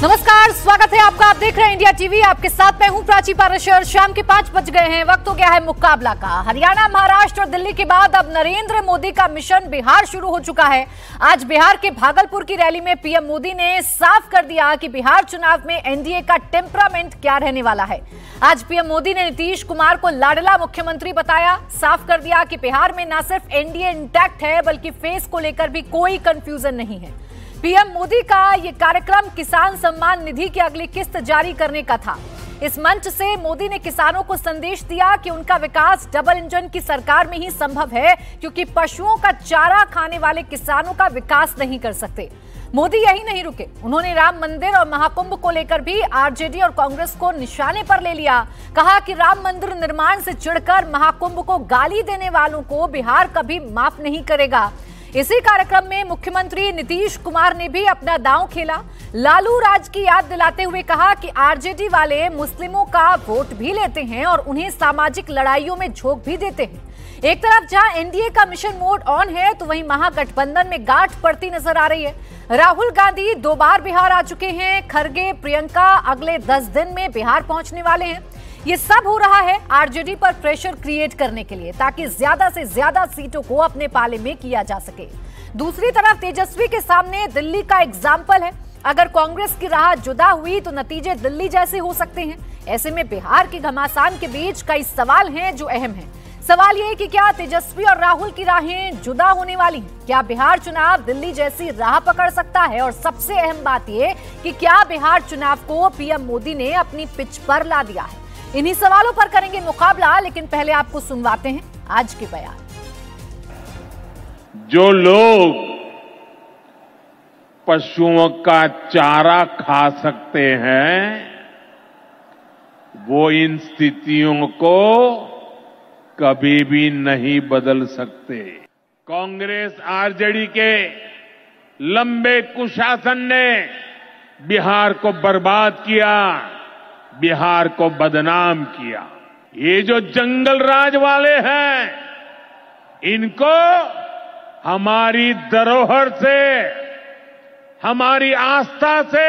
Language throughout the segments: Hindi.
नमस्कार, स्वागत है आपका। आप देख रहे हैं इंडिया टीवी। आपके साथ मैं हूं प्राची पाराशर। शाम के 5 बज गए हैं। वक्त हो गया है मुकाबला का। हरियाणा, महाराष्ट्र और दिल्ली के बाद अब नरेंद्र मोदी का मिशन बिहार शुरू हो चुका है। आज बिहार के भागलपुर की रैली में पीएम मोदी ने साफ कर दिया कि बिहार चुनाव में एनडीए का टेम्परामेंट क्या रहने वाला है। आज पीएम मोदी ने नीतीश कुमार को लाडला मुख्यमंत्री बताया। साफ कर दिया कि बिहार में न सिर्फ एनडीए इंटैक्ट है बल्कि फेस को लेकर भी कोई कंफ्यूजन नहीं है। पीएम मोदी का ये कार्यक्रम किसान सम्मान निधि की अगली किस्त जारी करने का था। इस मंच से मोदी ने किसानों को संदेश दिया कि उनका विकास डबल इंजन की सरकार में ही संभव है, क्योंकि पशुओं का चारा खाने वाले किसानों का विकास नहीं कर सकते। मोदी यही नहीं रुके, उन्होंने राम मंदिर और महाकुंभ को लेकर भी आरजेडी और कांग्रेस को निशाने पर ले लिया। कहा कि राम मंदिर निर्माण से चिढ़कर महाकुंभ को गाली देने वालों को बिहार कभी माफ नहीं करेगा। इसी कार्यक्रम में मुख्यमंत्री नीतीश कुमार ने भी अपना दांव खेला। लालू राज की याद दिलाते हुए कहा कि आरजेडी वाले मुस्लिमों का वोट भी लेते हैं और उन्हें सामाजिक लड़ाइयों में झोंक भी देते हैं। एक तरफ जहां एनडीए का मिशन मोड ऑन है, तो वहीं महागठबंधन में गांठ पड़ती नजर आ रही है। राहुल गांधी 2 बार बिहार आ चुके हैं। खरगे, प्रियंका अगले 10 दिन में बिहार पहुंचने वाले हैं। ये सब हो रहा है आरजेडी पर प्रेशर क्रिएट करने के लिए, ताकि ज्यादा से ज्यादा सीटों को अपने पाले में किया जा सके। दूसरी तरफ तेजस्वी के सामने दिल्ली का एग्जाम्पल है। अगर कांग्रेस की राह जुदा हुई तो नतीजे दिल्ली जैसे हो सकते हैं। ऐसे में बिहार के घमासान के बीच कई सवाल हैं जो अहम हैं। सवाल ये कि क्या तेजस्वी और राहुल की राहें जुदा होने वाली हैं? क्या बिहार चुनाव दिल्ली जैसी राह पकड़ सकता है? और सबसे अहम बात ये कि क्या बिहार चुनाव को पीएम मोदी ने अपनी पिच पर ला दिया है? इन्हीं सवालों पर करेंगे मुकाबला, लेकिन पहले आपको सुनवाते हैं आज के बयान। जो लोग पशुओं का चारा खा सकते हैं, वो इन स्थितियों को कभी भी नहीं बदल सकते। कांग्रेस आरजेडी के लंबे कुशासन ने बिहार को बर्बाद किया, बिहार को बदनाम किया। ये जो जंगल राज वाले हैं, इनको हमारी धरोहर से, हमारी आस्था से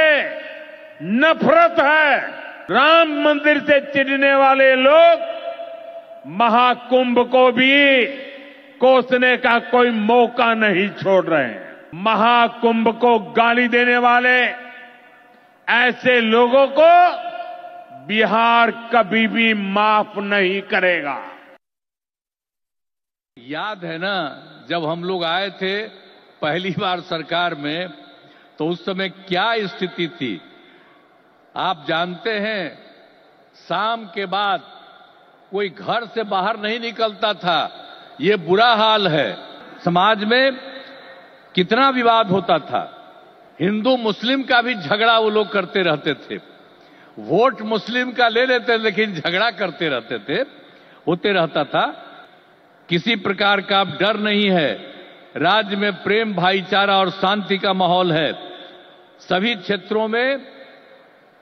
नफरत है। राम मंदिर से चिढ़ने वाले लोग महाकुंभ को भी कोसने का कोई मौका नहीं छोड़ रहे हैं। महाकुंभ को गाली देने वाले ऐसे लोगों को बिहार कभी भी माफ नहीं करेगा। याद है ना, जब हम लोग आए थे पहली बार सरकार में, तो उस समय क्या स्थिति थी आप जानते हैं। शाम के बाद कोई घर से बाहर नहीं निकलता था। ये बुरा हाल है। समाज में कितना विवाद होता था। हिंदू मुस्लिम का भी झगड़ा वो लोग करते रहते थे। वोट मुस्लिम का ले लेते, लेकिन झगड़ा करते रहते थे, होते रहता था। किसी प्रकार का अब डर नहीं है। राज्य में प्रेम, भाईचारा और शांति का माहौल है। सभी क्षेत्रों में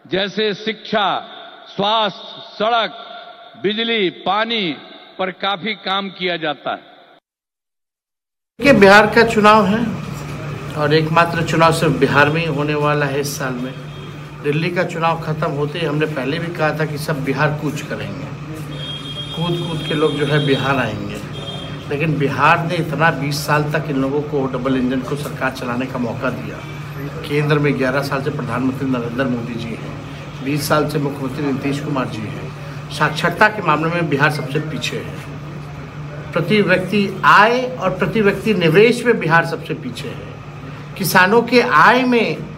जैसे शिक्षा, स्वास्थ्य, सड़क, बिजली, पानी पर काफी काम किया जाता है। कि बिहार का चुनाव है और एकमात्र चुनाव सिर्फ बिहार में ही होने वाला है इस साल में। दिल्ली का चुनाव खत्म होते ही हमने पहले भी कहा था कि सब बिहार कूच करेंगे, कूद कूद के लोग जो है बिहार आएंगे। लेकिन बिहार ने इतना 20 साल तक इन लोगों को डबल इंजन को सरकार चलाने का मौका दिया। केंद्र में 11 साल से प्रधानमंत्री नरेंद्र मोदी जी हैं, 20 साल से मुख्यमंत्री नीतीश कुमार जी हैं। साक्षरता के मामले में बिहार सबसे पीछे है। प्रति व्यक्ति आय और प्रति व्यक्ति निवेश में बिहार सबसे पीछे है। किसानों के आय में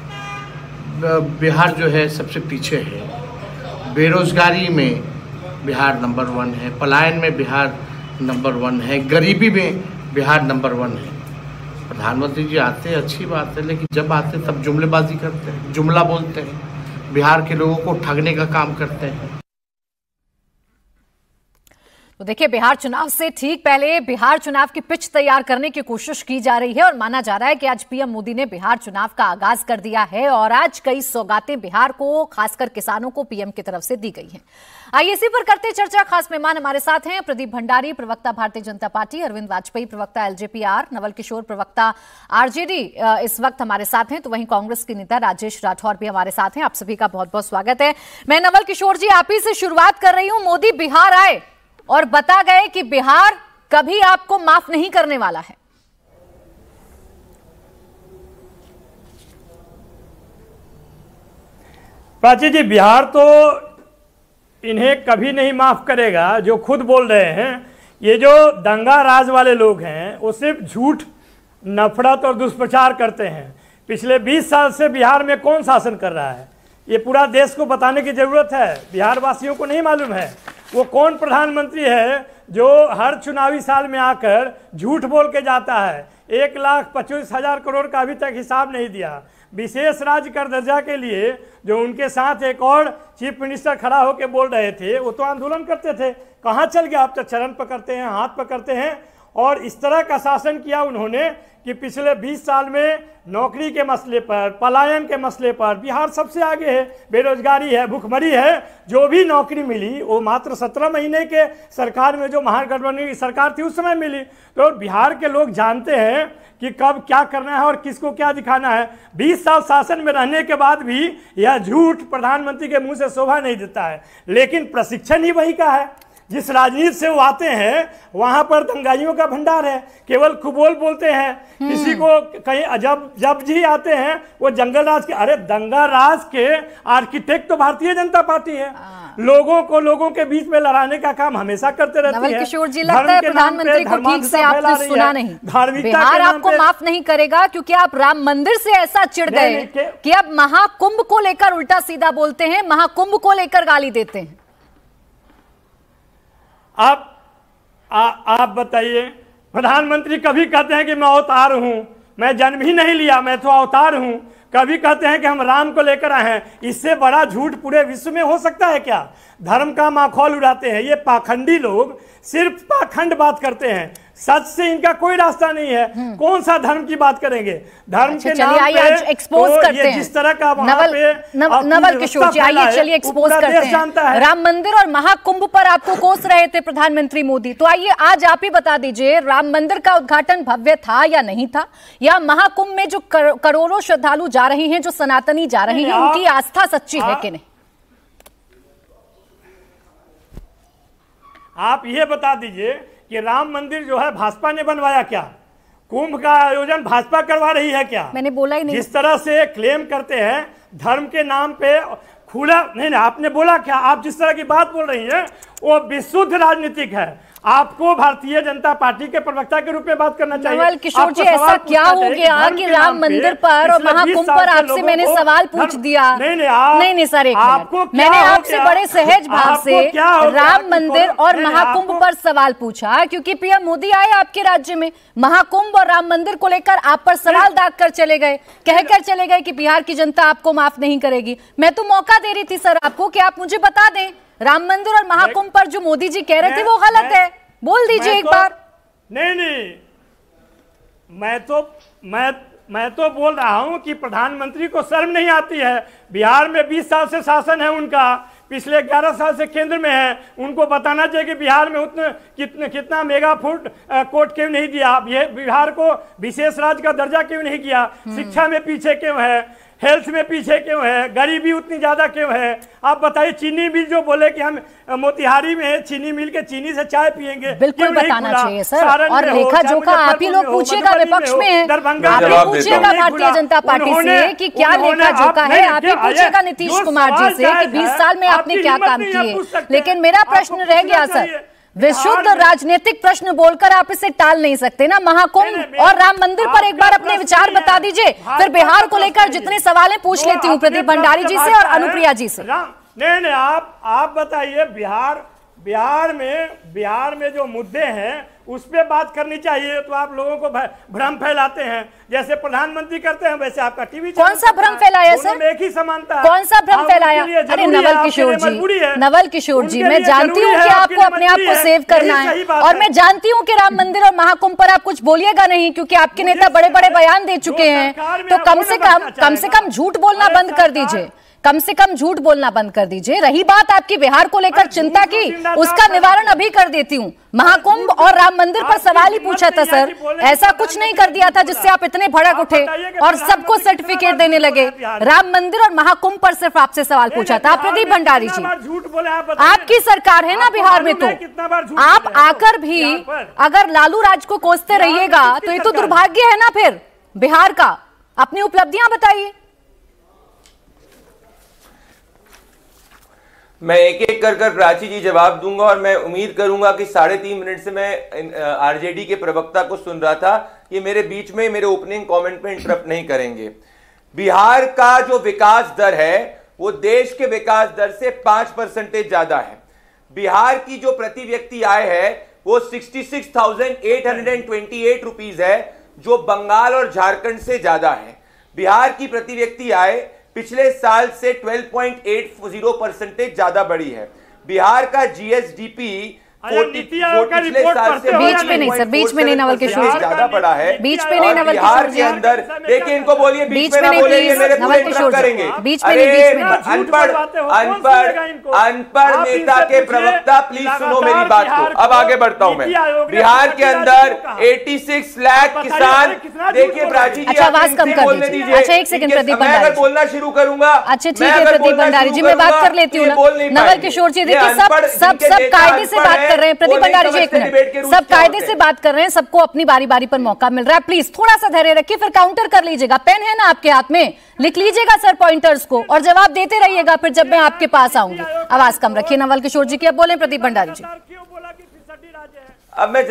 बिहार जो है सबसे पीछे है। बेरोजगारी में बिहार नंबर 1 है। पलायन में बिहार नंबर 1 है। गरीबी में बिहार नंबर 1 है। प्रधानमंत्री जी आते हैं, अच्छी बात है, लेकिन जब आते तब जुमलेबाजी करते हैं, जुमला बोलते हैं, बिहार के लोगों को ठगने का काम करते हैं। तो देखिए, बिहार चुनाव से ठीक पहले बिहार चुनाव की पिच तैयार करने की कोशिश की जा रही है और माना जा रहा है कि आज पीएम मोदी ने बिहार चुनाव का आगाज कर दिया है और आज कई सौगातें बिहार को, खासकर किसानों को पीएम की तरफ से दी गई हैं। आइए इसी पर करते चर्चा। खास मेहमान हमारे साथ हैं प्रदीप भंडारी, प्रवक्ता भारतीय जनता पार्टी, अरविंद वाजपेयी, प्रवक्ता एलजेपी-आर, नवल किशोर, प्रवक्ता आरजेडी इस वक्त हमारे साथ हैं। तो वहीं कांग्रेस के नेता राजेश राठौर भी हमारे साथ हैं। आप सभी का बहुत बहुत स्वागत है। मैं नवल किशोर जी, आप ही से शुरुआत कर रही हूं। मोदी बिहार आए और बता गए कि बिहार कभी आपको माफ नहीं करने वाला है। प्राची जी, बिहार तो इन्हें कभी नहीं माफ करेगा। जो खुद बोल रहे हैं, ये जो दंगा राज वाले लोग हैं वो सिर्फ झूठ, नफरत और दुष्प्रचार करते हैं। पिछले 20 साल से बिहार में कौन शासन कर रहा है, ये पूरा देश को बताने की जरूरत है। बिहार वासियों को नहीं मालूम है वो कौन प्रधानमंत्री है जो हर चुनावी साल में आकर झूठ बोल के जाता है। 1,25,000 करोड़ का अभी तक हिसाब नहीं दिया। विशेष राज्य कर दर्जा के लिए जो उनके साथ एक और चीफ मिनिस्टर खड़ा होकर बोल रहे थे, वो तो आंदोलन करते थे। कहाँ चल गया? अब तो चरण पकड़ते हैं, हाथ पकड़ते हैं। और इस तरह का शासन किया उन्होंने कि पिछले 20 साल में नौकरी के मसले पर, पलायन के मसले पर बिहार सबसे आगे है। बेरोजगारी है, भुखमरी है। जो भी नौकरी मिली वो मात्र 17 महीने के सरकार में, जो महागठबंधन की सरकार थी उस समय मिली। तो बिहार के लोग जानते हैं कि कब क्या करना है और किसको क्या दिखाना है। 20 साल शासन में रहने के बाद भी यह झूठ प्रधानमंत्री के मुंह से शोभा नहीं देता है। लेकिन प्रशिक्षण ही वही का है। जिस राजनीति से वो आते हैं वहां पर दंगाइयों का भंडार है। केवल खुबोल बोलते हैं। किसी को कहीं जब जी आते हैं वो जंगल राज के, अरे दंगा राज के आर्किटेक्ट तो भारतीय जनता पार्टी है। लोगों के बीच में लड़ाने का काम हमेशा करते रहती है। नवल किशोर जी, लगता है प्रधानमंत्री को ठीक से आपने सुना नहीं। बिहार आपको माफ नहीं करेगा क्योंकि आप राम मंदिर से ऐसा चिढ़ गए कि अब महाकुंभ को लेकर उल्टा सीधा बोलते हैं, महाकुंभ को लेकर गाली देते हैं। आप बताइए, प्रधानमंत्री कभी कहते हैं कि मैं अवतार हूं, मैं जन्म ही नहीं लिया, मैं तो अवतार हूं। कभी कहते हैं कि हम राम को लेकर आए हैं। इससे बड़ा झूठ पूरे विश्व में हो सकता है क्या? धर्म का माखौल उड़ाते हैं ये पाखंडी लोग, सिर्फ पाखंड बात करते हैं। सच से इनका कोई रास्ता नहीं है। कौन सा धर्म की बात करेंगे? धर्म के नाम पे आज एक्सपोज तो करते हैं। जिस तरह का वहां पे नवल किशोर जी, आइए चलिए एक्सपोज करते हैं। राम मंदिर और महाकुंभ पर आपको कोस रहे थे प्रधानमंत्री मोदी, तो आइए आज आप ही बता दीजिए, राम मंदिर का उद्घाटन भव्य था या नहीं था? या महाकुंभ में जो करोड़ों श्रद्धालु जा रहे हैं, जो सनातनी जा रहे हैं, उनकी आस्था सच्ची है कि नहीं? आप ये बता दीजिए कि राम मंदिर जो है भाजपा ने बनवाया क्या? कुंभ का आयोजन भाजपा करवा रही है क्या? मैंने बोला ही नहीं। जिस तरह से क्लेम करते हैं धर्म के नाम पे खुला नहीं, आपने बोला क्या? आप जिस तरह की बात बोल रही हैं वो विशुद्ध राजनीतिक है। आपको भारतीय जनता पार्टी के प्रवक्ता के रूप में बात करना चाहिए। नवल किशोर जी, ऐसा क्या हो गया कि राम मंदिर पर और महाकुंभ पर आपसे मैंने सवाल पूछ दिया? नहीं सर, एक मिनट, मैंने आपसे बड़े सहज भाव से राम मंदिर और महाकुंभ पर सवाल पूछा क्योंकि पीएम मोदी आए आपके राज्य में। महाकुंभ और राम मंदिर को लेकर आप पर सवाल दाग कर चले गए, कहकर चले गए कि बिहार की जनता आपको माफ नहीं करेगी। मैं तो मौका दे रही थी सर आपको कि आप मुझे बता दें, राम मंदिर और महाकुंभ पर जो मोदी जी कह रहे थे वो गलत है, बोल दीजिए एक बार। नहीं, मैं तो बोल रहा हूं कि प्रधानमंत्री को शर्म नहीं आती है। बिहार में 20 साल से शासन है उनका, पिछले 11 साल से केंद्र में है। उनको बताना चाहिए कि बिहार में कितना मेगा फूड कोर्ट क्यों नहीं दिया, बिहार को विशेष राज्य का दर्जा क्यों नहीं किया, शिक्षा में पीछे क्यों है, हेल्थ में पीछे क्यों है, गरीबी उतनी ज्यादा क्यों है? आप बताइए। चीनी मिल जो बोले कि हम मोतिहारी में चीनी मिल के चीनी से चाय पिएंगे, बिल्कुल बताना चाहिए सर। और लेखा जोखा आप ही लोग पूछिएगा, विपक्ष में है, आप ही पूछिएगा भारतीय जनता पार्टी से कि क्या लेखा जोखा है। आप ही पूछिएगा नीतीश कुमार जी से कि 20 साल में आपने क्या काम किए। लेकिन मेरा प्रश्न रह गया सर, विशुद्ध राजनीतिक प्रश्न बोलकर आप इसे टाल नहीं सकते ना। महाकुंभ और राम मंदिर पर एक बार अपने विचार बता दीजिए, फिर बिहार को लेकर जितने सवाल पूछ लेती हूँ प्रदीप भंडारी जी से और अनुप्रिया जी से। नहीं, आप बताइए। बिहार में जो मुद्दे हैं उस पर बात करनी चाहिए। तो आप लोगों को भ्रम फैलाते हैं, जैसे प्रधानमंत्री करते हैं वैसे आपका टीवी कौन सा भ्रम फैलाया सर? एक ही समानता है। कौन सा भ्रम फैलाया? अरे नवल किशोर जी, मैं जानती हूँ कि आपको अपने आप को सेव करना है, और मैं जानती हूँ कि राम मंदिर और महाकुंभ पर आप कुछ बोलिएगा नहीं, क्योंकि आपके नेता बड़े बड़े बयान दे चुके हैं। तो कम से कम झूठ बोलना बंद कर दीजिए, कम से कम झूठ बोलना बंद कर दीजिए। रही बात आपकी बिहार को लेकर चिंता की, उसका निवारण अभी कर देती हूँ। महाकुंभ और राम मंदिर पर सवाल ही पूछा था सर, ऐसा कुछ नहीं कर दिया था जिससे आप इतने भड़क उठे और सबको सर्टिफिकेट देने लगे। राम मंदिर और महाकुंभ पर सिर्फ आपसे सवाल पूछा था। प्रदीप भंडारी जी, आपकी सरकार है ना बिहार में, तो आप आकर भी अगर लालू राज को कोसते रहिएगा तो ये तो दुर्भाग्य है ना फिर बिहार का। अपनी उपलब्धियां बताइए। मैं एक एक कर प्राची जी जवाब दूंगा, और मैं उम्मीद करूंगा कि 3.5 मिनट से मैं आरजेडी के प्रवक्ता को सुन रहा था, ये मेरे बीच में मेरे ओपनिंग कमेंट में इंटरप्ट नहीं करेंगे। बिहार का जो विकास दर है वो देश के विकास दर से 5% ज्यादा है। बिहार की जो प्रति व्यक्ति आय है वो 66,828 रुपीज है, जो बंगाल और झारखंड से ज्यादा है। बिहार की प्रति व्यक्ति आय पिछले साल से 12.80% ज्यादा बढ़ी है। बिहार का जीएसडीपी पिछले साल से बीच में नहीं सर, बीच में नहीं नवल किशोर जी, ज्यादा बढ़ा है। बीच में नहीं नवल बिहार के अंदर देखिए, इनको बोलिए बीच में ना बोले, ये मेरे पूरे इंटरप्ट करेंगे। बीच में नहीं, अनपढ़ नेता के प्रवक्ता प्लीज सुनो मेरी बात को। अब आगे बढ़ता हूं मैं। बिहार के अंदर 86 लाख किसान, देखिए प्राची जी आवाज कम कर दीजिए। अच्छा एक सेकंड प्रदीप भंडारी, अगर बोलना शुरू करूंगा। अच्छा ठीक है प्रदीप भंडारी जी, मैं बात कर लेती हूँ। नवल किशोर जी देखिए, सब कायदे से बात कर रहे हैं। प्रदीप भंडारी जी एक मिनट, सब कायदे से बात कर रहे हैं, सबको अपनी बारी बारी पर मौका मिल रहा है। प्लीज थोड़ा सा धैर्य रखिए, फिर काउंटर कर लीजिएगा। पेन है ना आपके हाथ में, लिख लीजिएगा सर पॉइंटर्स को और जवाब देते रहिएगा फिर जब मैं आपके पास आऊंगी। आवाज कम रखिए नवल किशोर जी की। अब बोले प्रदीप भंडारी जी। अब मैं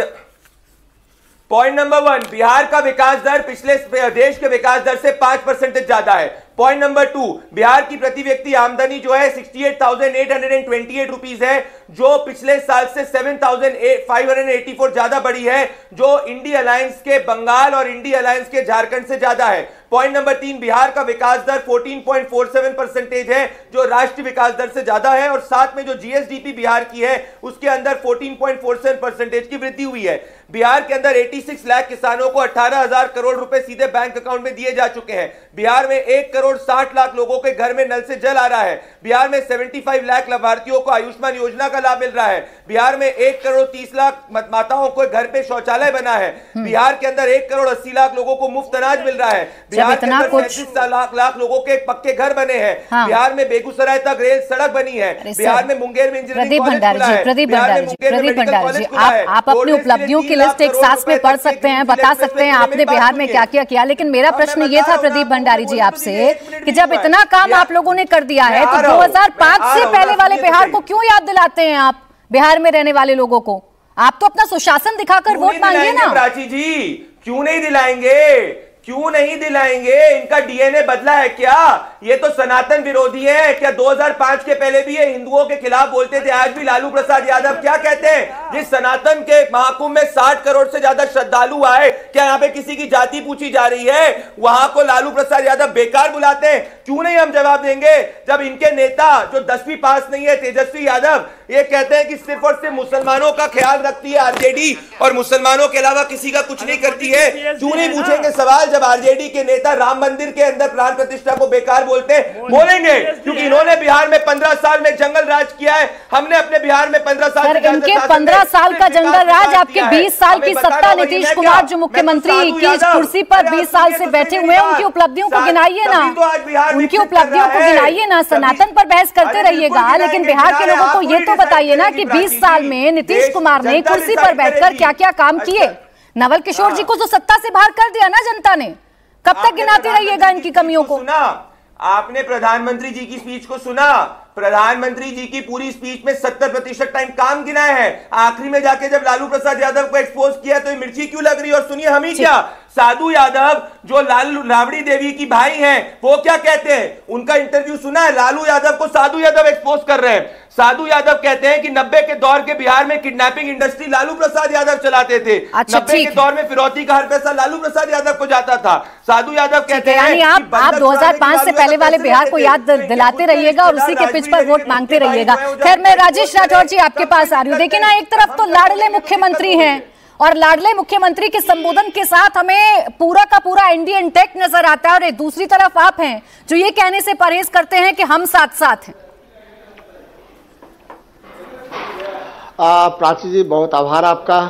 पॉइंट नंबर 1, बिहार का विकास दर पिछले देश के विकास दर से 5% ज्यादा है। पॉइंट नंबर 2, बिहार की प्रति व्यक्ति आमदनी जो है 68,828 रुपीज है, जो पिछले साल से 7,584 ज्यादा बढ़ी है, जो इंडी अलायंस के बंगाल और इंडी अलायंस के झारखंड से ज्यादा है। पॉइंट नंबर 3, बिहार का विकास दर 14.47% है, जो राष्ट्रीय विकास दर से ज्यादा है, और साथ में जो जीएसडीपी बिहार की है उसके अंदर 14.47% की वृद्धि हुई है। बिहार के अंदर 86 लाख किसानों को 18,000 करोड़ रुपए सीधे बैंक अकाउंट में दिए जा चुके हैं। बिहार में 1,60,00,000 लोगों के घर में नल से जल आ रहा है। बिहार में 75 लाख लाभार्थियों को आयुष्मान योजना का लाभ मिल रहा है। बिहार में 1,30,00,000 माताओं को घर पे शौचालय बना है। बिहार के अंदर 1,80,00,000 लोगों को मुफ्त अनाज मिल रहा है। बिहार के अंदर 37 लाख लोगों के पक्के घर बने हैं। बिहार में बेगूसराय तक रेल सड़क बनी है। बिहार में मुंगेर में इंजीनियरिंग कॉलेज खुला है। प्रदीप भंडारी जी, आप अपनी उपलब्धियों की लिस्ट एक सांस में पढ़ सकते हैं, बता सकते हैं आपने बिहार में क्या क्या किया, लेकिन मेरा प्रश्न ये था प्रदीप भंडारी जी आपसे कि जब इतना काम आप लोगों ने कर दिया है तो 2005 से पहले वाले बिहार को क्यों याद दिलाते हैं आप बिहार में रहने वाले लोगों को? आप तो अपना सुशासन दिखाकर वोट मांगिए ना। प्राची जी क्यों नहीं दिलाएंगे, क्यों नहीं दिलाएंगे? इनका डीएनए बदला है क्या? ये तो सनातन विरोधी है क्या? 2005 के पहले भी ये हिंदुओं के खिलाफ बोलते थे। आज भी लालू प्रसाद यादव क्या कहते हैं? जिस सनातन के महाकुंभ में 60 करोड़ से ज्यादा श्रद्धालु आए, क्या यहाँ पे किसी की जाति पूछी जा रही है? वहां को लालू प्रसाद यादव बेकार बुलाते हैं। क्यों नहीं हम जवाब देंगे जब इनके नेता जो 10वीं पास नहीं है, तेजस्वी यादव, ये कहते हैं कि सिर्फ और सिर्फ मुसलमानों का ख्याल रखती है आरजेडी और मुसलमानों के अलावा किसी का कुछ नहीं करती है। क्यों नहीं पूछेंगे सवाल जब आरजेडी के नेता राम मंदिर के अंदर प्राण प्रतिष्ठा को बेकार बोलते हैं? बोलेंगे, क्योंकि इन्होंने बिहार में 15 साल में जंगल राज किया है। हमने अपने बिहार में 15 साल इनके 15 साल का जंगल राज, आपके 20 साल की सत्ता, नीतीश कुमार जो मुख्यमंत्री की कुर्सी पर 20 साल से बैठे हुए हैं, उनकी उपलब्धियों को गिनाइए ना, उनकी उपलब्धियों को गिनाइए ना। सनातन पर बहस करते रहिएगा, लेकिन बिहार के लोगों को ये तो बताइए ना कि 20 साल में नीतीश कुमार ने कुर्सी पर बैठकर क्या क्या काम किए। नवल किशोर जी को तो सत्ता से बाहर कर दिया ना जनता ने, कब तक गिनाते रहिएगा इनकी कमियों को? सुना आपने प्रधानमंत्री जी की स्पीच को सुना? प्रधानमंत्री जी की पूरी स्पीच में 70% टाइम काम गिनाए हैं। आखिरी में जाके जब लालू प्रसाद यादव को एक्सपोज किया तो ये मिर्ची क्यों लग रही है? और सुनिए हम ही क्या, साधु यादव जो राबड़ी देवी की भाई हैं, वो क्या कहते हैं? उनका इंटरव्यू सुना है? लालू यादव को साधु यादव एक्सपोज कर रहे हैं। साधु यादव कहते हैं कि 90 के दौर के बिहार में किडनैपिंग इंडस्ट्री लालू प्रसाद यादव चलाते थे। 90 के दौर में फिरौती का हर पैसा लालू प्रसाद यादव को जाता था। साधु यादव कहते हैं यानी आप 2005 से पहले वाले बिहार को याद दिलाते रहिएगा और उसी के पिच पर वोट मांगते रहिएगा। खैर, मैं राजेश राठौर जी आपके पास आ रही हूँ। देखिए ना, एक तरफ तो लाडले मुख्यमंत्री हैं और लाडले मुख्यमंत्री के संबोधन के साथ हमें पूरा का पूरा एनडीए इंटैक्ट नजर आता है, और दूसरी तरफ आप हैं जो ये कहने से परहेज करते हैं कि हम साथ साथ हैं। प्राची जी, बहुत आभार आपका।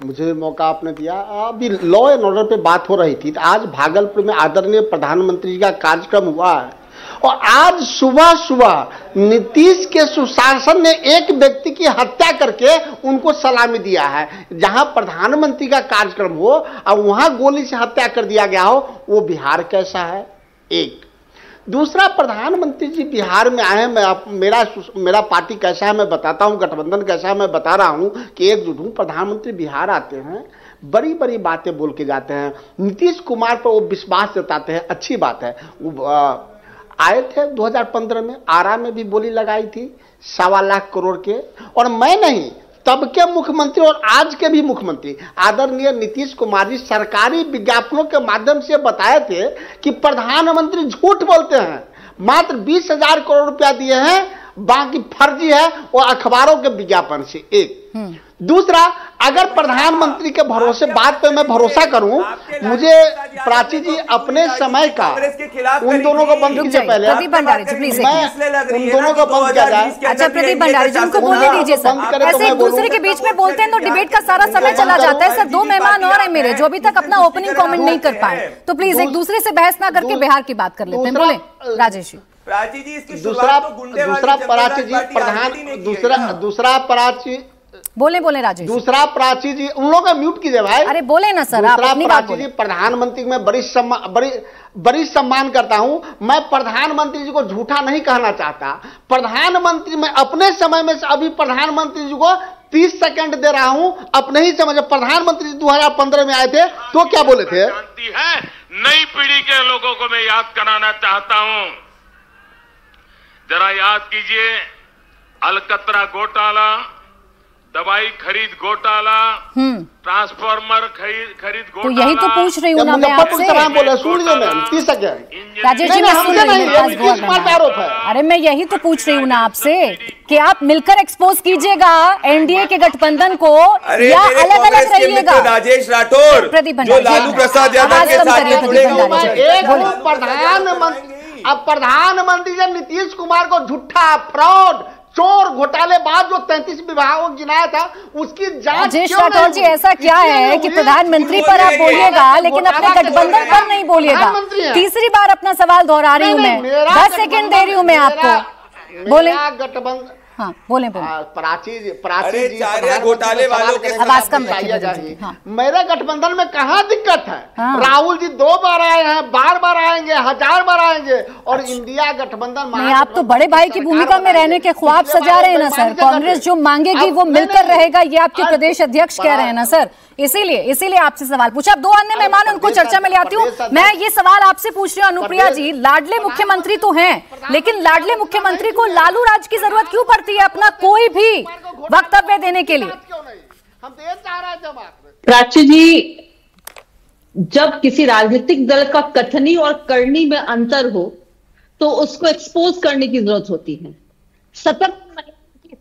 मुझे मौका आपने दिया। अभी लॉ एंड ऑर्डर पे बात हो रही थी। आज भागलपुर में आदरणीय प्रधानमंत्री जी का कार्यक्रम हुआ है और आज सुबह सुबह नीतीश के सुशासन ने एक व्यक्ति की हत्या करके उनको सलामी दिया है। जहां प्रधानमंत्री का कार्यक्रम हो और वहां गोली से हत्या कर दिया गया हो, वो बिहार कैसा है? एक दूसरा, प्रधानमंत्री जी बिहार में आए, मेरा पार्टी कैसा है मैं बताता हूं, गठबंधन कैसा है मैं बता रहा हूं कि एकजुट हूं। प्रधानमंत्री बिहार आते हैं, बड़ी बड़ी बातें बोल के जाते हैं, नीतीश कुमार पर वो विश्वास जताते हैं, अच्छी बात है। आए थे 2015 में, आरा में भी बोली लगाई थी 1.25 लाख करोड़ के, और मैं नहीं, तब के मुख्यमंत्री और आज के भी मुख्यमंत्री आदरणीय नीतीश कुमार जी सरकारी विज्ञापनों के माध्यम से बताए थे कि प्रधानमंत्री झूठ बोलते हैं, मात्र 20,000 करोड़ रुपया दिए हैं, बाकी फर्जी है वो अखबारों के विज्ञापन से। एक दूसरा, अगर प्रधानमंत्री के भरोसे बात पे मैं भरोसा करूं, मुझे प्राची जी अपने समय का उन दोनों को बंद कीजिए पहले, प्रदीप भंडारी जी प्लीज, उन दोनों को बंद किया जाए। अच्छा प्रदीप भंडारी जी, उनको बोलने दीजिए सर, ऐसे एक दूसरे के बीच में बोलते हैं तो डिबेट का सारा समय चला जाता है। सर, 2 मेहमान और हैं मेरे जो अभी तक अपना ओपनिंग कमेंट नहीं कर पाए, तो प्लीज एक दूसरे से बहस ना करके बिहार की बात कर लेते हैं। बोले राजेश जी। प्राची जी, इसकी दूसरा प्राची जी दूसरा प्राची बोले राजेश। दूसरा प्राची जी, उन लोगों का म्यूट कीजिए भाई। अरे बोले ना सर, आप अपनी बात बोले। प्रधानमंत्री में बड़ी सम्मान करता हूं। मैं प्रधानमंत्री जी को झूठा नहीं कहना चाहता। प्रधानमंत्री मैं अपने समय में से अभी प्रधानमंत्री जी को 30 सेकंड दे रहा हूं अपने ही समय। प्रधानमंत्री जी 2015 में आए थे तो क्या बोले थे? नई पीढ़ी के लोगों को मैं याद कराना चाहता हूं, जरा याद कीजिए, अलकतरा घोटाला, दवाई खरीद घोटाला, ट्रांसफार्मर खरीद घोटाला। तो यही तो पूछ रही हूँ ना मैं आपसे। राजेश जी, अरे मैं यही तो पूछ रही हूँ ना आपसे कि आप मिलकर एक्सपोज कीजिएगा एनडीए के गठबंधन को या अलग अलग रहिएगा। राजेश राठौर जो लालू प्रसाद यादव के साथ प्रधानमंत्री जी नीतीश कुमार को झूठा, फ्रॉड, चोर, घोटालेबाज जो 33 विभागों को गिनाया था उसकी जांच। राजेश राठौर जी, ऐसा क्या है कि प्रधानमंत्री पर आप बोलिएगा लेकिन अपने गठबंधन पर नहीं बोलिएगा? तीसरी बार अपना सवाल दोहरा रही हूँ मैं, 10 सेकंड दे रही हूँ मैं आपको। बोले गठबंधन। हाँ बोले प्राची जी घोटाले वालों के आवाज कम रखिए। हाँ। मेरे गठबंधन में कहाँ दिक्कत है? हाँ। राहुल जी 2 बार आए हैं, बार आएंगे, 1000 बार आएंगे, और इंडिया गठबंधन नहीं, आप तो बड़े भाई की भूमिका में रहने के ख्वाब सजा रहे हैं ना सर। कांग्रेस जो मांगेगी वो मिलकर रहेगा, ये आपके प्रदेश अध्यक्ष कह रहे हैं ना सर। इसीलिए आपसे सवाल पूछा। अब 2 अन्य मेहमान उनको चर्चा में ले आती हूँ। मैं ये सवाल आपसे पूछ रही हूँ अनुप्रिया जी, लाडले मुख्यमंत्री तो हैं, लेकिन लाडले मुख्यमंत्री को लालू राज की जरूरत क्यों पड़ती है अपना कोई भी वक्तव्य देने के लिए? प्राची जी, जब किसी राजनीतिक दल का कथनी और करनी में अंतर हो तो उसको एक्सपोज करने की जरूरत होती है। सतत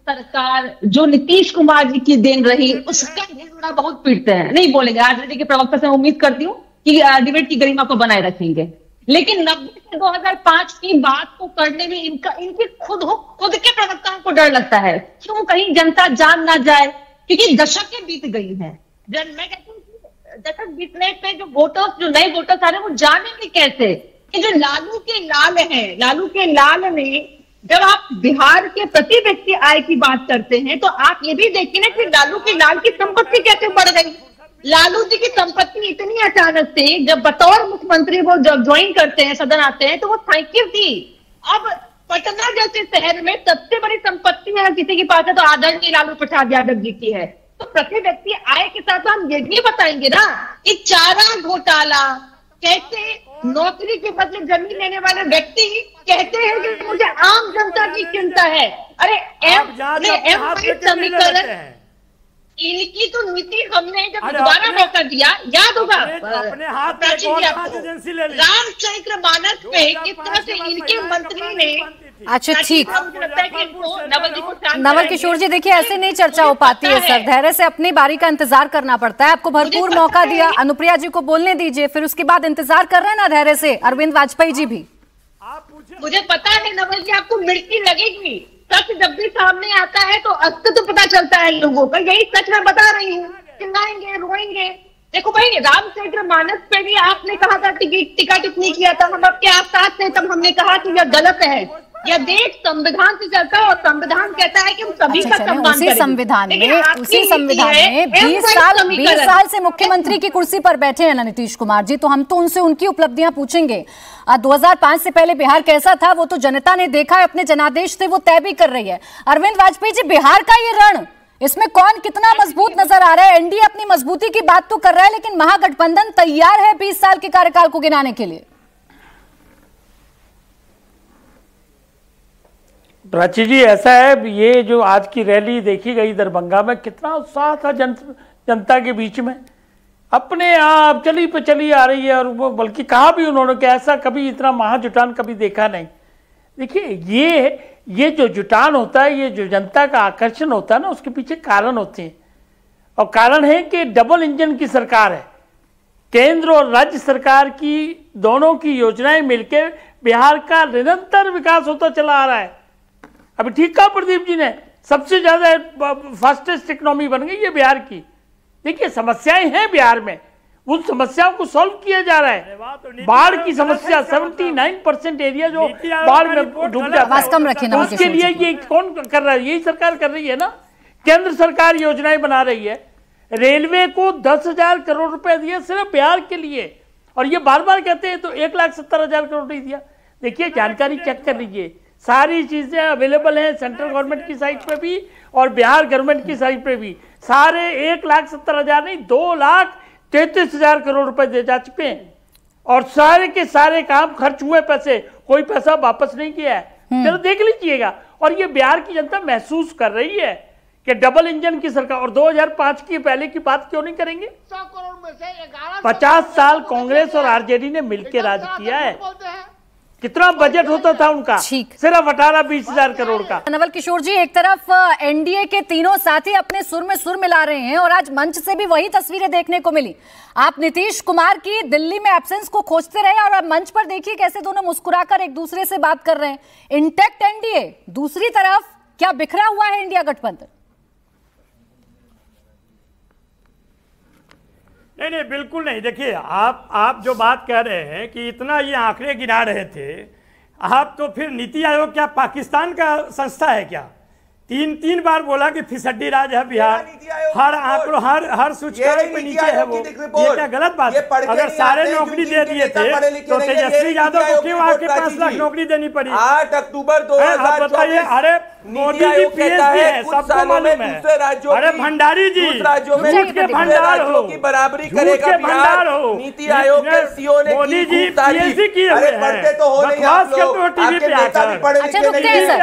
सरकार जो नीतीश कुमार जी की देन रही उसका ढिंढोरा बहुत पीटते हैं, नहीं बोलेंगे। राजनीति के प्रवक्ता से उम्मीद करती हूँ कि डिबेट की गरिमा को बनाए रखेंगे, लेकिन 90 से 2005 की बात को करने में इनके खुद के प्रवक्ताओं को डर लगता है। क्यों? कहीं जनता जान ना जाए, क्योंकि दशकें बीत गई हैं। मैं कहती हूँ दशक बीतने पे जो नए वोटर्स आ रहे हैं वो जानेंगे कैसे कि जो लालू के लाल हैं, लालू के लाल ने, जब आप बिहार के प्रति व्यक्ति आय की बात करते हैं तो आप ये भी देखिए ना कि लालू के लाल की संपत्ति कैसे बढ़ गई। लालू जी की संपत्ति इतनी अचानक से, जब बतौर मुख्यमंत्री वो जब ज्वाइन करते हैं, सदन आते हैं, तो वो साइकिल थी, अब पटना जैसे शहर में सबसे बड़ी संपत्ति है किसी के पास है तो आदरणीय लालू प्रसाद यादव जी की है। तो प्रति व्यक्ति आय के साथ हम ये भी बताएंगे ना कि चारा घोटाला कैसे नौकरी के बदले जमीन लेने वाले व्यक्ति कहते हैं कि मुझे आम जनता की चिंता है। अरे एम समीकरण इनकी तो नीति हमने जब दोबारा मौका दिया, याद होगा रामचरितमानस पे किस तरह से इनके मंत्री ने। अच्छा ठीक, नवल किशोर जी देखिए ऐसे नहीं चर्चा हो पाती है सर, धैर्य से अपनी बारी का इंतजार करना पड़ता है। आपको भरपूर मौका दिया, अनुप्रिया जी को बोलने दीजिए, फिर उसके बाद इंतजार कर रहे हैं ना धैर्य से अरविंद वाजपेयी जी भी। मुझे पता है नवल जी आपको मिर्ची लगेगी, सच जब भी सामने आता है तो अस्तित्व पता चलता है लोगों का, यही सच मैं बता रही हूँ। चिल्लाएंगे रोएंगे, देखो भाई रामचरितमानस पे भी आपने कहा था टिका टिप्पणी किया था, हम आपके आसपास थे, तब हमने कहा कि यह गलत है। यह देश संविधान से चलता है और संविधान कहता है कि हम सभी का सम्मान करेंगे। उसी संविधान में 20 साल से मुख्यमंत्री की कुर्सी पर बैठे हैं ना नीतीश कुमार जी, तो हम तो उनसे उनकी उपलब्धियां पूछेंगे। 2005 से पहले बिहार कैसा था वो तो जनता ने देखा है, अपने जनादेश से वो तय भी कर रही है। अरविंद वाजपेयी जी, बिहार का ये रण, इसमें कौन कितना मजबूत नजर आ रहा है? एनडीए अपनी मजबूती की बात तो कर रहा है, लेकिन महागठबंधन तैयार है 20 साल के कार्यकाल को गिनाने के लिए। प्राची जी ऐसा है, ये जो आज की रैली देखी गई दरभंगा में, कितना उत्साह था जनता के बीच में, अपने आप चली पे चली आ रही है। और वो बल्कि कहा भी उन्होंने कि ऐसा कभी इतना महाजुटान कभी देखा नहीं। देखिए ये जो जुटान होता है, ये जो जनता का आकर्षण होता है ना, उसके पीछे कारण होते हैं। और कारण है कि डबल इंजन की सरकार है, केंद्र और राज्य सरकार की दोनों की योजनाएं मिलकर बिहार का निरंतर विकास होता चला आ रहा है। अभी ठीक कहा प्रदीप जी ने, सबसे ज्यादा फास्टेस्ट इकोनॉमी बन गई है बिहार की। देखिए समस्याएं हैं बिहार में, उन समस्याओं को सॉल्व किया जा रहा है। बाढ़ की समस्या 79% एरिया जो बाढ़ में डूब जाता है, उसके लिए ये कौन कर रहा है? यही सरकार कर रही है ना। केंद्र सरकार योजनाएं बना रही है, रेलवे को 10,000 करोड़ रुपए दिए सिर्फ बिहार के लिए, और ये बार बार कहते हैं तो 1,70,000 करोड़ नहीं दिया। देखिए जानकारी चेक कर लीजिए, सारी चीजें अवेलेबल हैं सेंट्रल गवर्नमेंट की साइट पे भी और बिहार गवर्नमेंट की साइट पे भी। सारे 1,70,000 नहीं, 2,33,000 करोड़ रुपए दे जा चुके हैं, और सारे के सारे काम खर्च हुए पैसे, कोई पैसा वापस नहीं किया है। चलो देख लीजिएगा। और ये बिहार की जनता महसूस कर रही है कि डबल इंजन की सरकार। और 2005 की पहले की बात क्यों नहीं करेंगे? 100 करोड़ में से 50 साल कांग्रेस और आरजेडी ने मिलकर राज किया है। कितना बजट होता था उनका? सिर्फ 18-20,000 करोड़ का। नवल किशोर जी, एक तरफ एनडीए के तीनों साथी अपने सुर में सुर मिला रहे हैं, और आज मंच से भी वही तस्वीरें देखने को मिली। आप नीतीश कुमार की दिल्ली में एब्सेंस को खोजते रहे, और अब मंच पर देखिए कैसे दोनों मुस्कुराकर एक दूसरे से बात कर रहे हैं। इंटैक्ट एनडीए, दूसरी तरफ क्या बिखरा हुआ है इंडिया गठबंधन? नहीं बिल्कुल नहीं। देखिए आप जो बात कह रहे हैं कि इतना ये आंकड़े गिना रहे थे आप, तो फिर नीति आयोग क्या पाकिस्तान का संस्था है क्या? तीन बार बोला कि फिसड्डी राज है बिहार, हर आंकड़ों हर सूचकांक पे नीचे है वो। ये क्या गलत बात है? अगर सारे नौकरी दे दिए थे तो तेजस्वी यादव को क्यों आके 5 लाख नौकरी देनी पड़ी? 8 अक्टूबर 2024 बताइए। अरे मोदी जी पीएचडी है, सबको मालूम है। अरे भंडारी जी, झूठ के भंडार हो, की बराबरी करेगा भंडार हो। नीति आयोग के सीईओ ने मोदी जी पीएचडी किए हुए हैं, पढ़ते तो हो नहीं आप लोग, टीवी पे आकर। अच्छा रुकते हैं सर,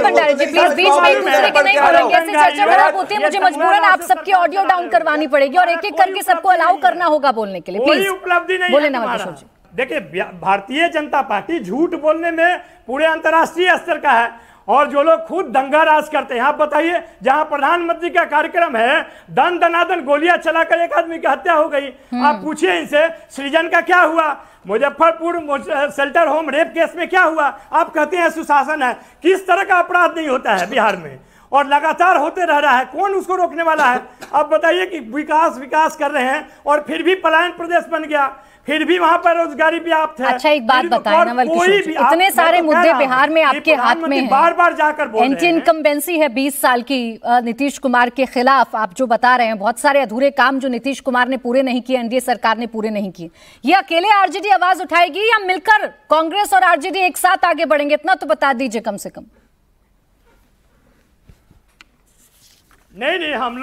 भंडारी जी प्लीज बीच में एक दूसरे के नहीं बोलेंगे, ऐसे चर्चा खराब होती है। मुझे मजबूरन आप सबकी ऑडियो डाउन करवानी पड़ेगी और एक एक करके सबको अलाउ करना होगा बोलने के लिए। प्लीज उपलब्धि नहीं बोले नवल किशोर जी। देखिए भारतीय जनता पार्टी झूठ बोलने में पूरे अंतर्राष्ट्रीय स्तर का है, और जो लोग खुद दंगा राज करते हैं। आप बताइए, जहां प्रधानमंत्री का कार्यक्रम है, दनादन गोलियां चलाकर एक आदमी की हत्या हो गई। आप पूछिए इनसे सृजन का क्या हुआ, Muzaffarpur shelter home rape case में क्या हुआ? आप कहते हैं सुशासन है। किस तरह का अपराध नहीं होता है बिहार में? और लगातार होते रह रहा है, कौन उसको रोकने वाला है? अब बताइए कि विकास विकास कर रहे हैं और फिर भी पलायन प्रदेश बन गया, फिर भी वहां पर रोजगारी व्याप्त है। अच्छा, एक बात बताएं नवल किशोर जी, इतने सारे मुद्दे बिहार में आपके हाथ में हैं, बार बार जाकर बोल रहे हैं, एंटी इनकम्बेंसी है 20 साल की नीतीश कुमार के खिलाफ, आप जो बता रहे हैं बहुत सारे अधूरे काम जो नीतीश कुमार ने पूरे नहीं किए, एनडीए सरकार ने पूरे नहीं किए, ये अकेले आरजेडी आवाज उठाएगी या मिलकर कांग्रेस और आरजेडी एक साथ आगे बढ़ेंगे? इतना तो बता दीजिए कम से कम। नहीं, हम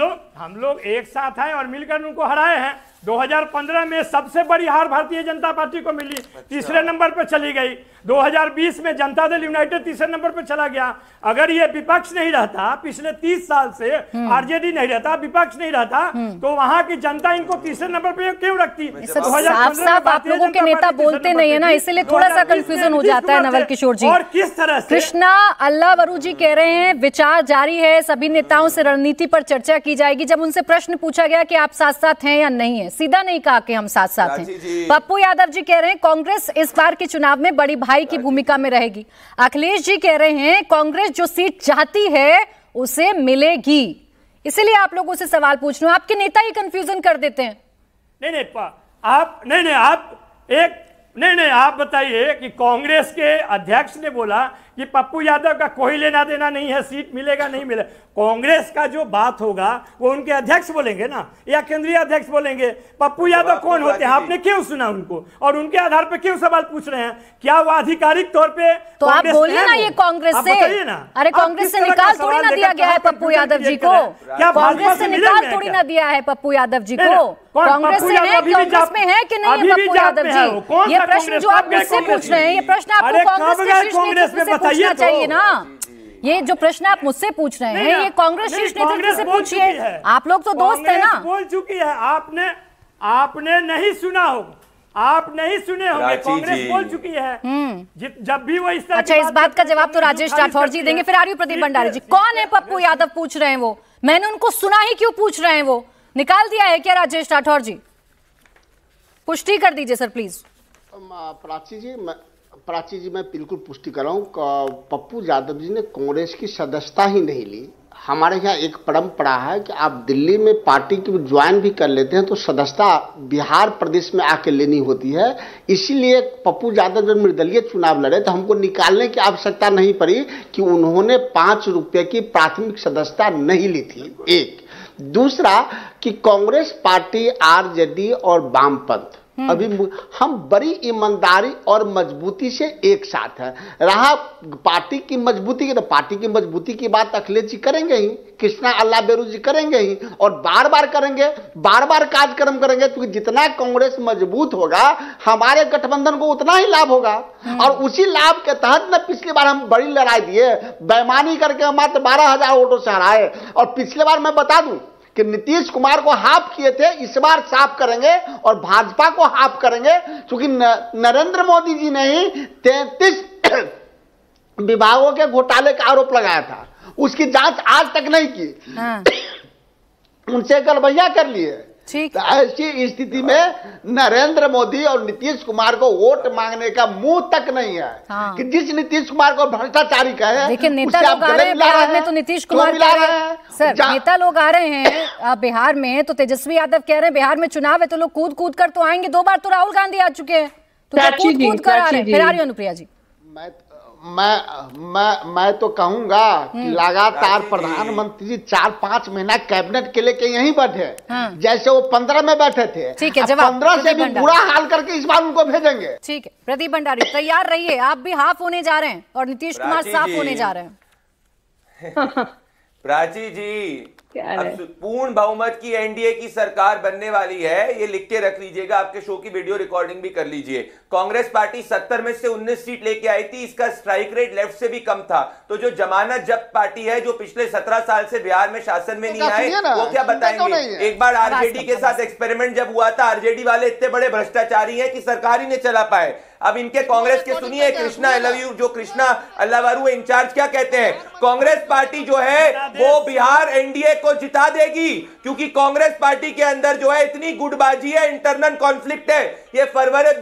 लोग एक साथ हैं और मिलकर उनको हराए हैं। 2015 में सबसे बड़ी हार भारतीय जनता पार्टी को मिली, तीसरे नंबर पर चली गई। 2020 में जनता दल यूनाइटेड तीसरे नंबर पर चला गया। अगर ये विपक्ष नहीं रहता, पिछले 30 साल से आरजेडी नहीं रहता, विपक्ष नहीं रहता, तो वहां की जनता इनको तीसरे नंबर पर क्यों रखती? साफ आप लोगों के नेता बोलते नहीं है ना, इसीलिए थोड़ा सा कंफ्यूजन हो जाता है नवल किशोर जी। और किस तरह से कृष्णा अल्लावरू जी कह रहे हैं विचार जारी है, सभी नेताओं से रणनीति पर चर्चा की जाएगी। जब उनसे प्रश्न पूछा गया कि आप साथ साथ हैं या नहीं है, सीधा नहीं कहा कि हम साथ साथ हैं। पप्पू यादव जी कह रहे हैं कांग्रेस इस बार के चुनाव में बड़ी भाई की भूमिका में रहेगी। अखिलेश जी कह रहे हैं कांग्रेस जो सीट चाहती है उसे मिलेगी। इसीलिए आप लोगों से सवाल पूछ रहे हो, आपके नेता ही कंफ्यूजन कर देते हैं। आप बताइए कि कांग्रेस के अध्यक्ष ने बोला कि पप्पू यादव का कोई लेना देना नहीं है, सीट मिलेगा नहीं मिलेगा। कांग्रेस का जो बात होगा वो उनके अध्यक्ष बोलेंगे ना, या केंद्रीय अध्यक्ष बोलेंगे। पप्पू यादव कौन होते हैं? आपने क्यों सुना उनको और उनके आधार पर क्यों सवाल पूछ रहे हैं? क्या वो आधिकारिक तौर पे? तो आप बोलिए ना ये कांग्रेस से, अरे कांग्रेस से निकाल थोड़ी ना दिया गया है पप्पू यादव जी को, कांग्रेस से निकाल थोड़ी ना दिया है पप्पू यादव जी को। कांग्रेस से है, कांग्रेस में है कि नहीं है पप्पू यादव जी? ये प्रश्न जो आप मुझसे पूछ रहे हैं, ये प्रश्न आपको कांग्रेस के शीर्ष नेतृत्व से पूछना चाहिए ना। ये जो प्रश्न आप मुझसे पूछ रहे हैं ये कांग्रेस शीर्ष नेतृत्व से पूछिए, आप लोग तो दोस्त है ना। बोल चुकी है, आपने नहीं सुना होगा, आप नहीं सुने होंगे, कांग्रेस बोल चुकी है जब भी वो इस तरह। अच्छा, इस बात का जवाब तो राजेश राठौर जी देंगे, फिर आर्यू प्रदीप भंडारी जी। कौन है पप्पू यादव पूछ रहे हैं वो? मैंने उनको सुना ही क्यों पूछ रहे हैं? वो निकाल दिया है क्या राजेश राठौर जी? पुष्टि कर दीजिए सर प्लीज। प्राची जी मैं बिल्कुल पुष्टि कर रहा हूँ, पप्पू यादव जी ने कांग्रेस की सदस्यता ही नहीं ली। हमारे यहाँ एक परंपरा है कि आप दिल्ली में पार्टी की ज्वाइन भी कर लेते हैं तो सदस्यता बिहार प्रदेश में आके लेनी होती है। इसीलिए पप्पू यादव जब निर्दलीय चुनाव लड़े तो हमको निकालने की आवश्यकता नहीं पड़ी कि उन्होंने 5 रुपये की प्राथमिक सदस्यता नहीं ली थी। एक दूसरा कि कांग्रेस पार्टी, आरजेडी और वामपंथ अभी हम बड़ी ईमानदारी और मजबूती से एक साथ है। रहा पार्टी की मजबूती की, तो पार्टी की मजबूती की बात अखिलेश जी करेंगे ही, कृष्णा अल्लावेरू जी करेंगे ही, और बार बार करेंगे, बार बार कार्यक्रम करेंगे, क्योंकि जितना कांग्रेस मजबूत होगा हमारे गठबंधन को उतना ही लाभ होगा। और उसी लाभ के तहत न पिछली बार हम बड़ी लड़ाई दिए, बेईमानी करके मात्र 12,000 वोटों से हराए। और पिछले बार मैं बता दूं कि नीतीश कुमार को हाफ किए थे, इस बार साफ करेंगे और भाजपा को हाफ करेंगे, क्योंकि नरेंद्र मोदी जी ने ही 33 विभागों के घोटाले का आरोप लगाया था, उसकी जांच आज तक नहीं की। उनसे गलबैया कर लिए। तो ऐसी स्थिति में नरेंद्र मोदी और नीतीश कुमार को वोट मांगने का मुंह तक नहीं है। कि जिस नीतीश कुमार को भ्रष्टाचारी कहे, लेकिन नेता लोग आ रहे हैं बिहार में तो नीतीश कुमार कह रहे हैं सर, नेता लोग आ रहे हैं बिहार में तो तेजस्वी यादव कह रहे हैं बिहार में चुनाव है तो लोग कूद कूद कर तो आएंगे। 2 बार तो राहुल गांधी आ चुके हैं, तो कूद कूद कर आ रहे हैं। फिर आ रही अनुप्रिया जी। मैं तो कहूंगा कि लगातार प्रधानमंत्री 4-5 महीना कैबिनेट के लेके यहीं बैठे, जैसे वो 15 में बैठे थे। ठीक है, जवाब 15 से भी बुरा हाल करके इस बार उनको भेजेंगे। ठीक है, प्रदीप भंडारी तैयार रहिए, आप भी हाफ होने जा रहे हैं और नीतीश कुमार साफ होने जा रहे हैं। प्राची जी, अब पूर्ण बहुमत की एनडीए की सरकार बनने वाली है, ये लिख के रख लीजिएगा, आपके शो की वीडियो रिकॉर्डिंग भी कर लीजिए। कांग्रेस पार्टी 70 में से 19 सीट लेके आई थी, इसका स्ट्राइक रेट लेफ्ट से भी कम था। तो जो जमानत जब्त पार्टी है, जो पिछले 17 साल से बिहार में शासन में नहीं आए, वो क्या बताएंगे? एक बार आरजेडी के साथ एक्सपेरिमेंट जब हुआ था, आरजेडी वाले इतने बड़े भ्रष्टाचारी हैं कि सरकार ही नहीं चला पाए। अब इनके कांग्रेस के सुनिए, कृष्णा अल्लावेरू इंचार्ज क्या कहते हैं? कांग्रेस पार्टी जो है वो बिहार एनडीए को जिता देगी, क्योंकि कांग्रेस पार्टी के अंदर जो है इतनी गुटबाजी है, इंटरनल कॉन्फ्लिक्ट है। ये फरवरी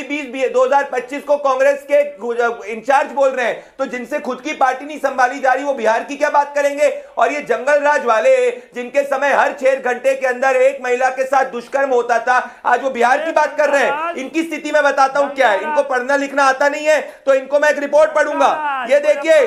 20 2025 को कांग्रेस के इंचार्ज बोल रहे हैं, तो जिनसे खुद की पार्टी नहीं संभाली जा रही वो बिहार की क्या बात करेंगे। और ये जंगल राज वाले जिनके समय हर 6 घंटे के अंदर एक महिला के साथ दुष्कर्म होता था, आज वो बिहार की बात कर रहे हैं। इनकी स्थिति में बताता हूं क्या है। इनको पढ़ना लिखना आता नहीं है, तो इनको मैं एक रिपोर्ट पढ़ूंगा। ये देखिए,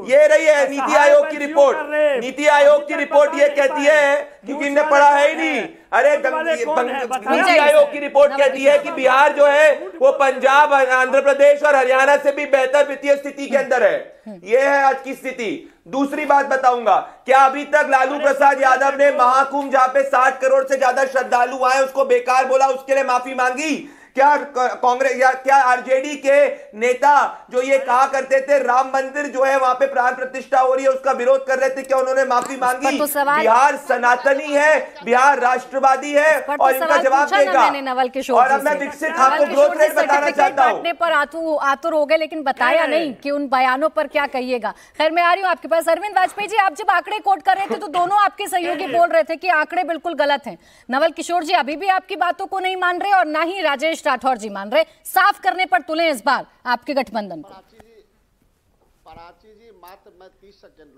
ये रही है नीति आयोग की रिपोर्ट। नीति आयोग की रिपोर्ट ये कहती है, क्योंकि इन्हें पढ़ा है ही नहीं। अरे नीति आयोग की रिपोर्ट कहती है कि बिहार जो है वो पंजाब, आंध्र प्रदेश और हरियाणा से भी बेहतर वित्तीय स्थिति के अंदर है। ये है आज की स्थिति। दूसरी बात बताऊंगा, क्या अभी तक लालू प्रसाद यादव ने महाकुंभ जहां पे 60 करोड़ से ज्यादा श्रद्धालु आए उसको बेकार बोला, उसके लिए माफी मांगी? क्या कांग्रेस या क्या आरजेडी के नेता जो ये कहा करते थे राम मंदिर जो है वहां पे प्राण प्रतिष्ठा हो रही है उसका विरोध कर रहे थे, क्या उन्होंने माफी मांगी? तो बिहार सनातनी है, बिहार राष्ट्रवादी है तो और इनका जवाब देगा। और अब मैं विकसित आपको ग्रोथ रेट बताना चाहता हूँ। पर आतुर हो गए, लेकिन बताया नहीं कि उन बयानों पर क्या कहिएगा। खैर मैं आ रही हूँ आपके पास। अरविंद वाजपेयी जी, आप जब आंकड़े कोट कर रहे थे तो दोनों आपके सहयोगी बोल रहे थे कि आंकड़े बिल्कुल गलत हैं। नवल किशोर जी अभी भी आपकी बातों को नहीं मान रहे और ना ही राजेश राठौर जी मान रहे। साफ करने पर तुले इस बार आपके गठबंधन को।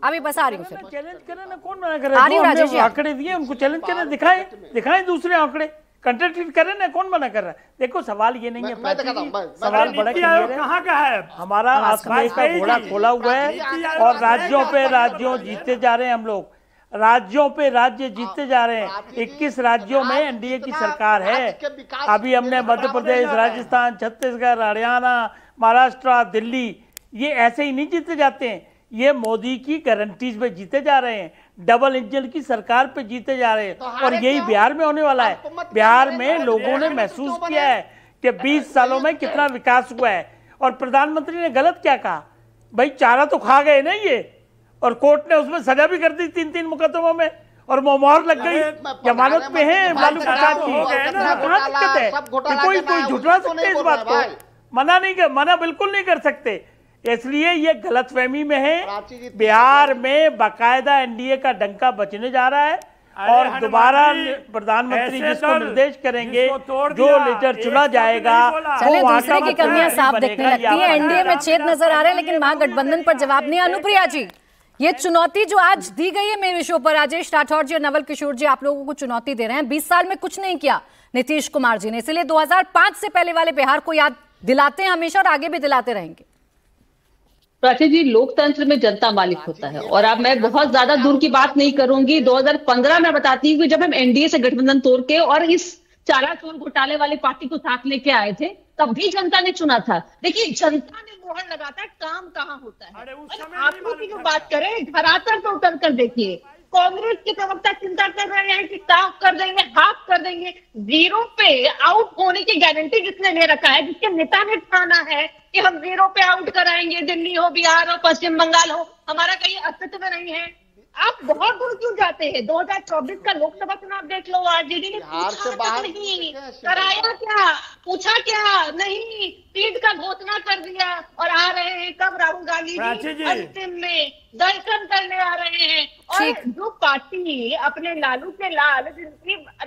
अभी बस आ रही हूँ। चैलेंज करें ना, कौन मना कर रहा है? जो आंकड़े दिए उनको चैलेंज करें, दिखाएं दूसरे आंकड़े, कंटेंट करें ना, कौन मना कर रहा है? देखो सवाल ये नहीं है, सवाल बड़ा क्लियर है। कहाँ का है? हमारा आसमाई का घोड़ा खोला हुआ है और राज्यों जीतते जा रहे हैं। हम लोग राज्यों पे राज्य जीतते जा रहे हैं। 21 राज्यों में एनडीए की सरकार है। अभी हमने मध्य प्रदेश, राजस्थान, छत्तीसगढ़, हरियाणा, महाराष्ट्र, दिल्ली, ये ऐसे ही नहीं जीते जाते हैं। ये मोदी की गारंटीज पे जीते जा रहे हैं, डबल इंजन की सरकार पे जीते जा रहे हैं। और यही बिहार में होने वाला है। बिहार में लोगों ने महसूस किया है कि 20 सालों में कितना विकास हुआ है। और प्रधानमंत्री ने गलत क्या कहा? भाई चारा तो खा गए ना ये, और कोर्ट ने उसमें सजा भी कर दी 3-3 मुकदमों में, और मोहर लग गई, जमानत पे है लालू प्रसाद की। कहाँ दिक्कत है? कोई झुठला सकते इस बात को? मना बिल्कुल नहीं कर सकते। इसलिए ये गलतफहमी में है। बिहार में बाकायदा एनडीए का डंका बचने जा रहा है और दोबारा प्रधानमंत्री जिसको निर्देश करेंगे, जो लीडर चुना जाएगा, चले दूसरे की कमियां साफ दिखने लगती है। एनडीए में छेद नजर आ रहे हैं, लेकिन महागठबंधन पर जवाब नहीं। अनुप्रिया जी, ये चुनौती जो आज दी गई है मेरे शो पर, राजेश राठौर जी और नवल किशोर जी आप लोगों को चुनौती दे रहे हैं। 20 साल में कुछ नहीं किया नीतीश कुमार जी ने, इसलिए 2005 से पहले वाले बिहार को याद दिलाते हैं हमेशा और आगे भी दिलाते रहेंगे। प्राची जी, लोकतंत्र में जनता मालिक होता है। और अब मैं बहुत ज्यादा दूर की बात नहीं करूंगी। 2015 में बताती हूँ कि जब हम एनडीए से गठबंधन तोड़ के और इस चारा चोर घोटाले वाली पार्टी को साथ लेके आए थे, तब भी जनता ने चुना था। देखिए, जनता ने मोहर लगाता है, काम कहाँ होता है। आप लोग की जो बात करें, धरातल पर उतर कर देखिए। कांग्रेस के प्रवक्ता चिंता कर रहे हैं कि साफ कर देंगे, हाफ कर देंगे। जीरो पे आउट होने की गारंटी जिसने ले रखा है, जिसके नेता ने ठाना है कि हम जीरो पे आउट कराएंगे, दिल्ली हो, बिहार हो, पश्चिम बंगाल हो, हमारा कहीं अस्तित्व में नहीं है। आप बहुत दूर क्यों जाते हैं? 2024 का लोकसभा चुनाव देख लो। आरजेडी ने पूछा नहीं, कराया क्या, पूछा क्या नहीं, सीट का घोषणा कर दिया और आ रहे हैं कब? राहुल गांधी जी अंतिम में दर्शन करने आ रहे हैं। और जो पार्टी अपने लालू के लाल,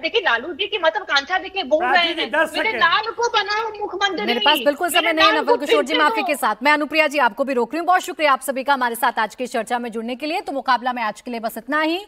देखिए लालू जी की महत्वाकांक्षा देखिए बोल रहे हैं, मेरे लाल को बनाओ मुख्यमंत्री। मेरे पास बिल्कुल समय नहीं है नवल किशोर जी, माफी के साथ। मैं अनुप्रिया जी आपको भी रोक रही हूँ। बहुत शुक्रिया आप सभी का हमारे साथ आज की चर्चा में जुड़ने के लिए। तो मुकाबला में आज के लिए बस इतना ही।